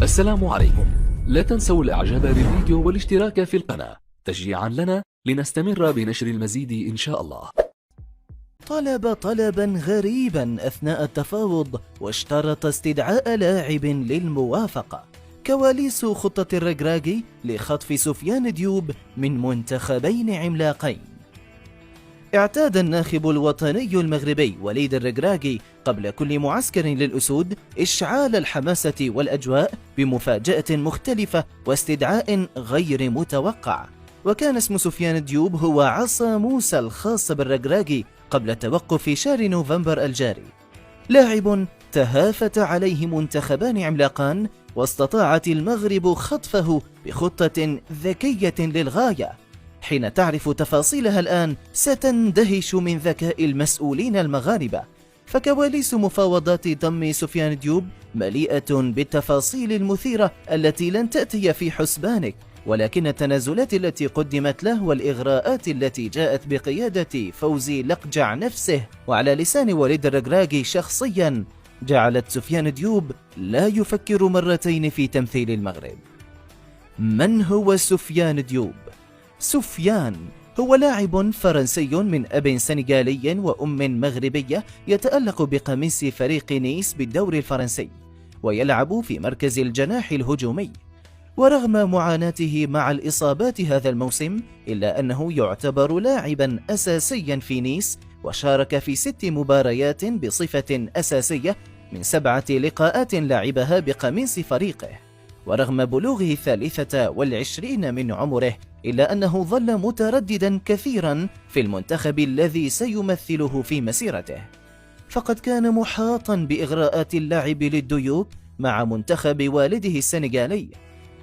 السلام عليكم. لا تنسوا الاعجاب بالفيديو والاشتراك في القناة تشجيعا لنا لنستمر بنشر المزيد إن شاء الله. طلب طلبا غريبا أثناء التفاوض واشترط استدعاء لاعب للموافقة. كواليس خطة الركراكي لخطف سفيان ديوب من منتخبين عملاقين. اعتاد الناخب الوطني المغربي وليد الركراكي قبل كل معسكر للأسود إشعال الحماسة والأجواء بمفاجأة مختلفة واستدعاء غير متوقع، وكان اسم سفيان ديوب هو عصا موسى الخاص بالركراكي قبل توقف شهر نوفمبر الجاري. لاعب تهافت عليه منتخبان عملاقان واستطاعت المغرب خطفه بخطة ذكية للغاية. حين تعرف تفاصيلها الآن ستندهش من ذكاء المسؤولين المغاربة، فكواليس مفاوضات ضم سفيان ديوب مليئة بالتفاصيل المثيرة التي لن تأتي في حسبانك، ولكن التنازلات التي قدمت له والإغراءات التي جاءت بقيادة فوزي لقجع نفسه وعلى لسان وليد الركراكي شخصيا جعلت سفيان ديوب لا يفكر مرتين في تمثيل المغرب. من هو سفيان ديوب؟ سفيان هو لاعب فرنسي من أب سنغالي وأم مغربية يتألق بقميص فريق نيس بالدوري الفرنسي، ويلعب في مركز الجناح الهجومي. ورغم معاناته مع الإصابات هذا الموسم إلا أنه يعتبر لاعبا أساسيا في نيس، وشارك في 6 مباريات بصفة أساسية من 7 لقاءات لعبها بقميص فريقه. ورغم بلوغه 23 من عمره إلا أنه ظل مترددا كثيرا في المنتخب الذي سيمثله في مسيرته، فقد كان محاطا بإغراءات اللعب للديوب مع منتخب والده السنغالي.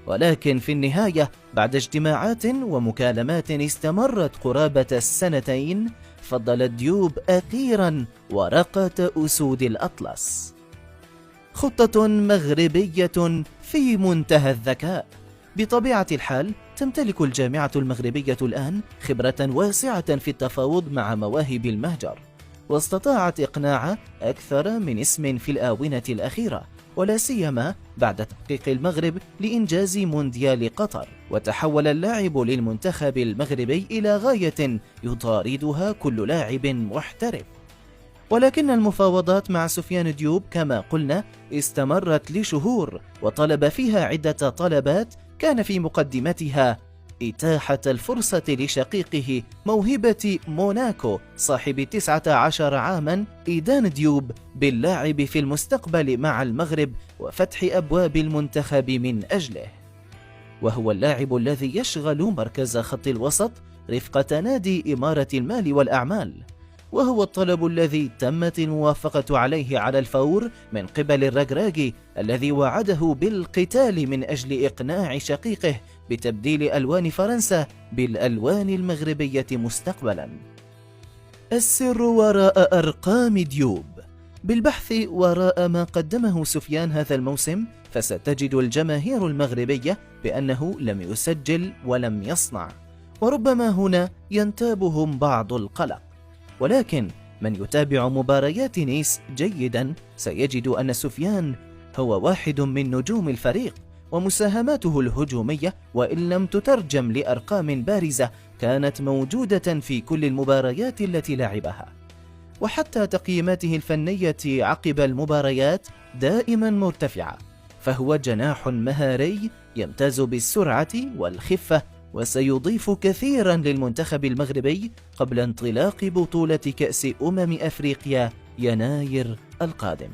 ولكن في النهاية بعد اجتماعات ومكالمات استمرت قرابة 2 فضل ديوب أخيرا ورقة أسود الأطلس. خطة مغربية في منتهى الذكاء. بطبيعة الحال تمتلك الجامعة المغربية الآن خبرة واسعة في التفاوض مع مواهب المهجر، واستطاعت إقناع أكثر من اسم في الآونة الأخيرة، ولا سيما بعد تحقيق المغرب لإنجاز مونديال قطر، وتحول اللاعب للمنتخب المغربي إلى غاية يطاردها كل لاعب محترف. ولكن المفاوضات مع سفيان ديوب كما قلنا استمرت لشهور، وطلب فيها عدة طلبات كان في مقدمتها إتاحة الفرصة لشقيقه موهبة موناكو صاحب 19 عاما إيدان ديوب باللعب في المستقبل مع المغرب وفتح أبواب المنتخب من أجله، وهو اللاعب الذي يشغل مركز خط الوسط رفقة نادي إمارة المال والأعمال، وهو الطلب الذي تمت الموافقة عليه على الفور من قبل الركراكي الذي وعده بالقتال من أجل إقناع شقيقه بتبديل ألوان فرنسا بالألوان المغربية مستقبلا. السر وراء أرقام ديوب. بالبحث وراء ما قدمه سفيان هذا الموسم فستجد الجماهير المغربية بأنه لم يسجل ولم يصنع، وربما هنا ينتابهم بعض القلق، ولكن من يتابع مباريات نيس جيدا سيجد أن سفيان هو واحد من نجوم الفريق، ومساهماته الهجومية وإن لم تترجم لأرقام بارزة كانت موجودة في كل المباريات التي لعبها، وحتى تقييماته الفنية عقب المباريات دائما مرتفعة، فهو جناح مهاري يمتاز بالسرعة والخفة، وسيضيف كثيرا للمنتخب المغربي قبل انطلاق بطولة كأس أفريقيا يناير القادم.